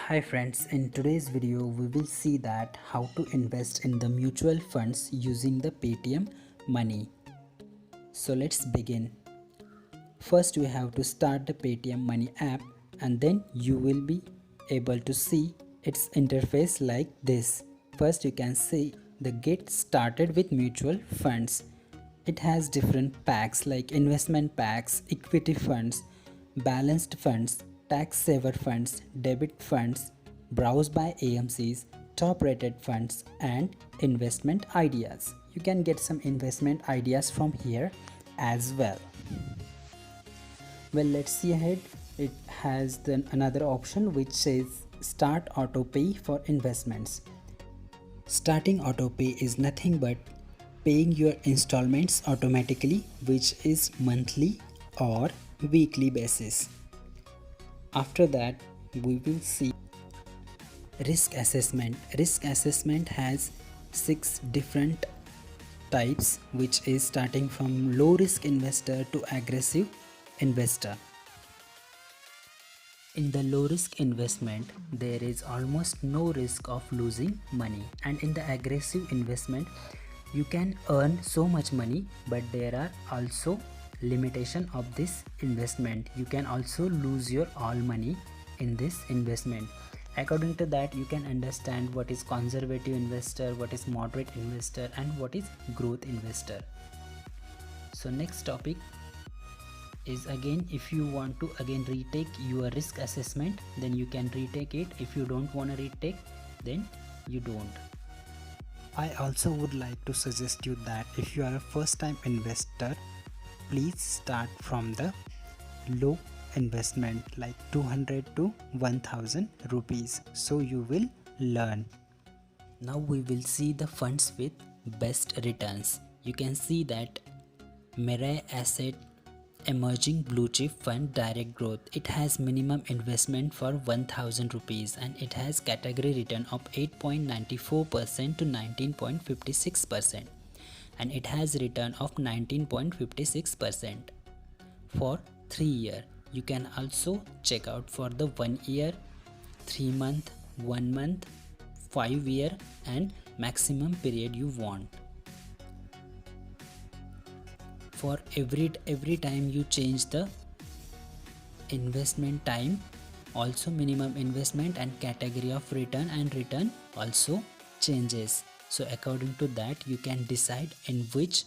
Hi friends, in today's video we will see that how to invest in the mutual funds using the PayTm money. So let's begin. First we have to start the PayTm money app and then you will be able to see its interface like this. First you can see the get started with mutual funds. It has different packs like investment packs, equity funds, balanced funds, tax saver funds, debit funds, browse by AMCs, top rated funds and investment ideas. You can get some investment ideas from here as well. Well, let's see ahead. It has then another option which says start autopay for investments. Starting autopay is nothing but paying your installments automatically, which is monthly or weekly basis. After that, we will see risk assessment. Risk assessment has 6 different types, which is starting from low risk investor to aggressive investor. In the low risk investment, there is almost no risk of losing money, and in the aggressive investment, you can earn so much money, but there are also limitation of this investment. You can also lose your all money in this investment. According to that, you can understand what is conservative investor, what is moderate investor, and what is growth investor. So next topic is, again, if you want to again retake your risk assessment, then you can retake it. If you don't want to retake, then you don't. I also would like to suggest you that if you are a first time investor, please start from the low investment like 200 to 1000 rupees, so you will learn. Now we will see the funds with best returns. You can see that Mirai Asset Emerging Blue Chip Fund Direct Growth. It has minimum investment for 1000 rupees and it has category return of 8.94% to 19.56%, and it has return of 19.56% for 3 year. You can also check out for the 1 year, 3 month, 1 month, 5 year and maximum period you want. For every time you change the investment time, also minimum investment and category of return and return also changes. So according to that, you can decide in which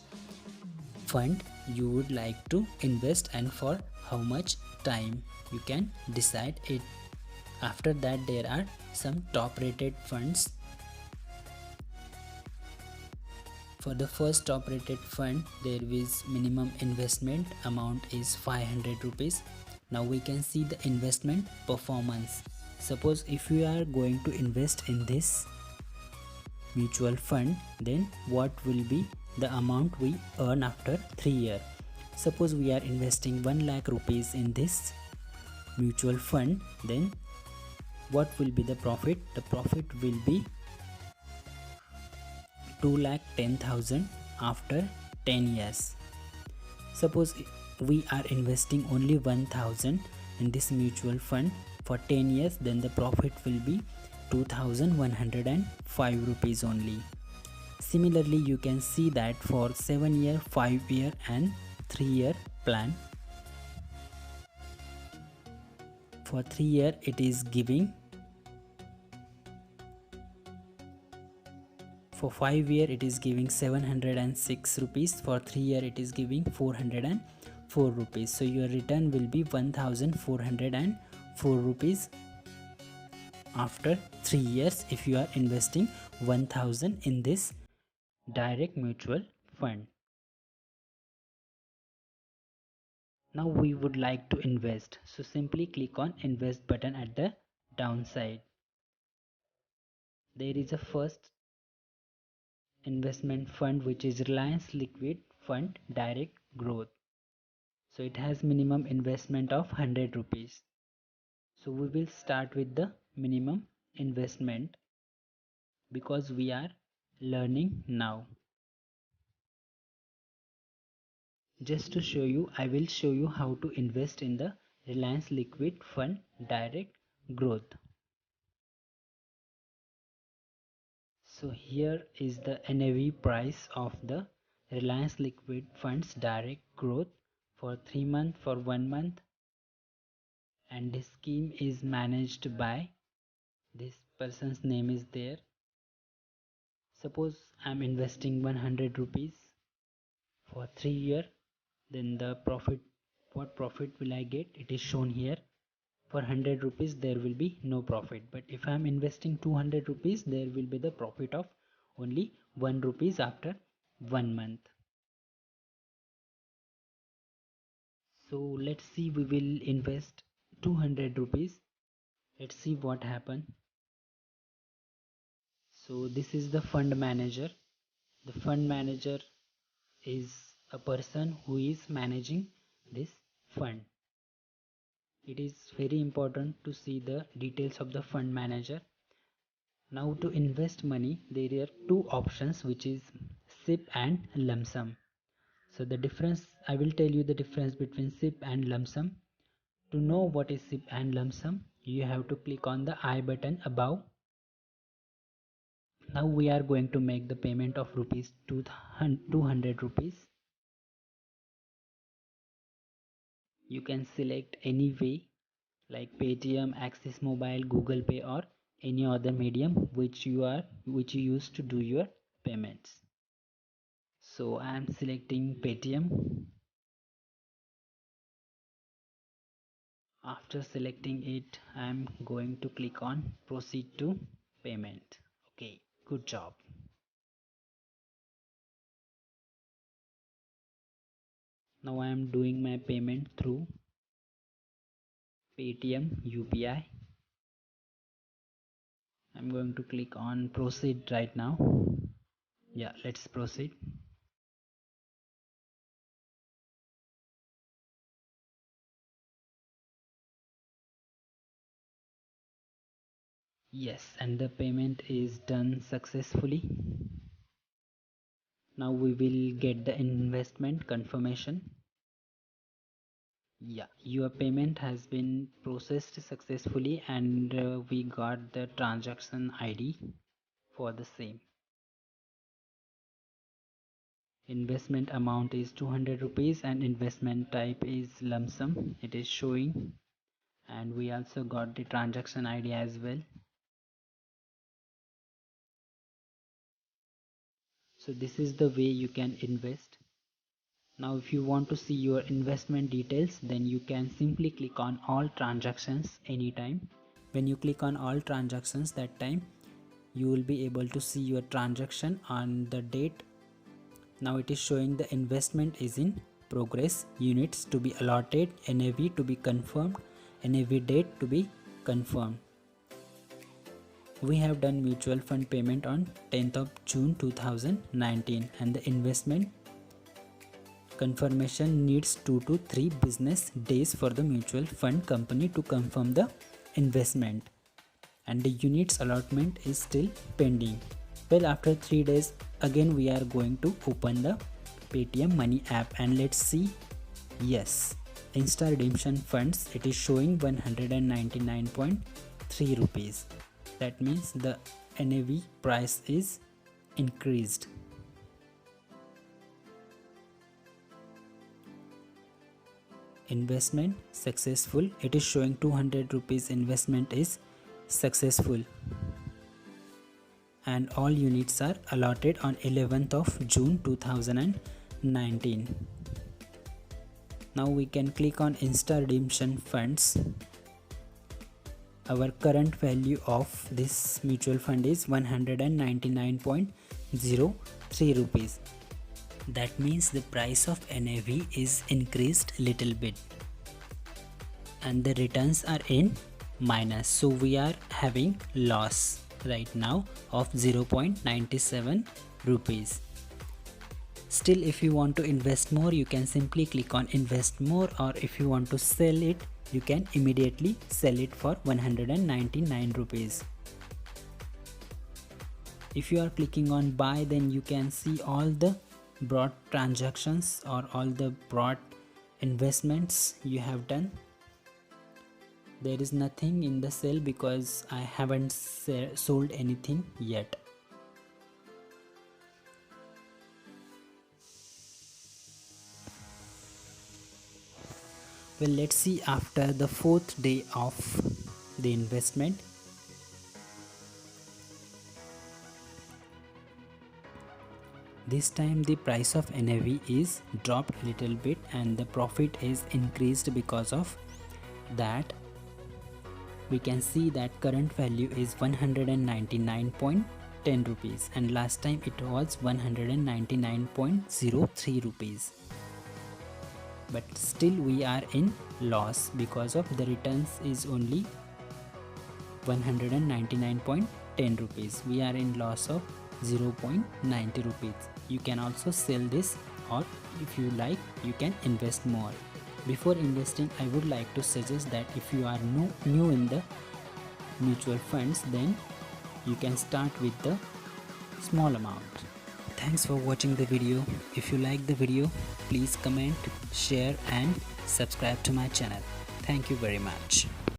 fund you would like to invest and for how much time. You can decide it. After that, there are some top rated funds. For the first top rated fund, there is minimum investment amount is 500 rupees. Now we can see the investment performance. Suppose if you are going to invest in this mutual fund, then what will be the amount we earn after 3 years? Suppose we are investing 1 lakh rupees in this mutual fund, then what will be the profit? The profit will be 2,10,000 after 10 years. Suppose we are investing only 1000 in this mutual fund for 10 years, then the profit will be 2105 rupees only. Similarly, you can see that for 7 year, 5 year and 3 year plan. For 3 year it is giving, for 5 year it is giving 706 rupees, for 3 year it is giving 404 rupees. So your return will be 1404 rupees after 3 years if you are investing 1000 in this direct mutual fund. Now we would like to invest, so simply click on invest button at the downside. There is a first investment fund which is Reliance Liquid Fund Direct Growth. So it has minimum investment of 100 rupees. So we will start with the minimum investment because we are learning now. Just to show you, I will show you how to invest in the Reliance Liquid Fund Direct Growth. So here is the NAV price of the Reliance Liquid Funds Direct Growth for 3 months, for 1 month, and this scheme is managed by this person's name is there. Suppose I'm investing 100 rupees for 3 years, then the profit, what profit will I get? It is shown here. For 100 rupees there will be no profit, but if I am investing 200 rupees, there will be the profit of only 1 rupees after 1 month. So let's see, we will invest 200 rupees. Let's see what happen. So this is the fund manager. The fund manager is a person who is managing this fund. It is very important to see the details of the fund manager. Now to invest money, there are two options, which is SIP and lump sum. So the difference, I will tell you the difference between SIP and lump sum. To know what is SIP and lump sum, you have to click on the I button above. Now we are going to make the payment of rupees 200 rupees. You can select any way like PayTm, Axis Mobile, Google Pay, or any other medium which you use to do your payments. So I am selecting PayTm. After selecting it, I am going to click on proceed to payment. Okay, good job. Now I am doing my payment through PayTm UPI. I'm going to click on proceed right now. Yeah, let's proceed. Yes, and the payment is done successfully. Now we will get the investment confirmation. Yeah, your payment has been processed successfully, and we got the transaction ID for the same. Investment amount is 200 rupees and investment type is lump sum. It is showing, and we also got the transaction ID as well. So this is the way you can invest. Now if you want to see your investment details, then you can simply click on all transactions anytime. When you click on all transactions, that time you will be able to see your transaction on the date. Now it is showing the investment is in progress, units to be allotted, NAV to be confirmed, NAV date to be confirmed. We have done mutual fund payment on 10th of June 2019, and the investment confirmation needs 2 to 3 business days for the mutual fund company to confirm the investment, and the units allotment is still pending. Well, after 3 days again we are going to open the PayTm money app, and let's see. Yes, insta redemption funds, it is showing 199.3 rupees. That means the NAV price is increased. Investment successful. It is showing 200 rupees investment is successful, and all units are allotted on 11th of June 2019. Now we can click on insta redemption funds. Our current value of this mutual fund is 199.03 rupees. That means the price of NAV is increased little bit, and the returns are in minus, so we are having loss right now of 0.97 rupees. Still, if you want to invest more, you can simply click on invest more, or if you want to sell it, you can immediately sell it for 199 rupees. If you are clicking on buy, then you can see all the broad transactions or all the broad investments you have done. There is nothing in the sale because I haven't sold anything yet. Well, let's see after the 4th day of the investment. This time the price of NAV is dropped a little bit and the profit is increased. Because of that, we can see that current value is 199.10 rupees and last time it was 199.03 rupees. But still we are in loss because of the returns is only 199.10 rupees. We are in loss of 0.90 rupees. You can also sell this, or if you like you can invest more. Before investing, I would like to suggest that if you are new in the mutual funds, then you can start with the small amount. Thanks for watching the video. If you like the video, please comment, share and subscribe to my channel. Thank you very much.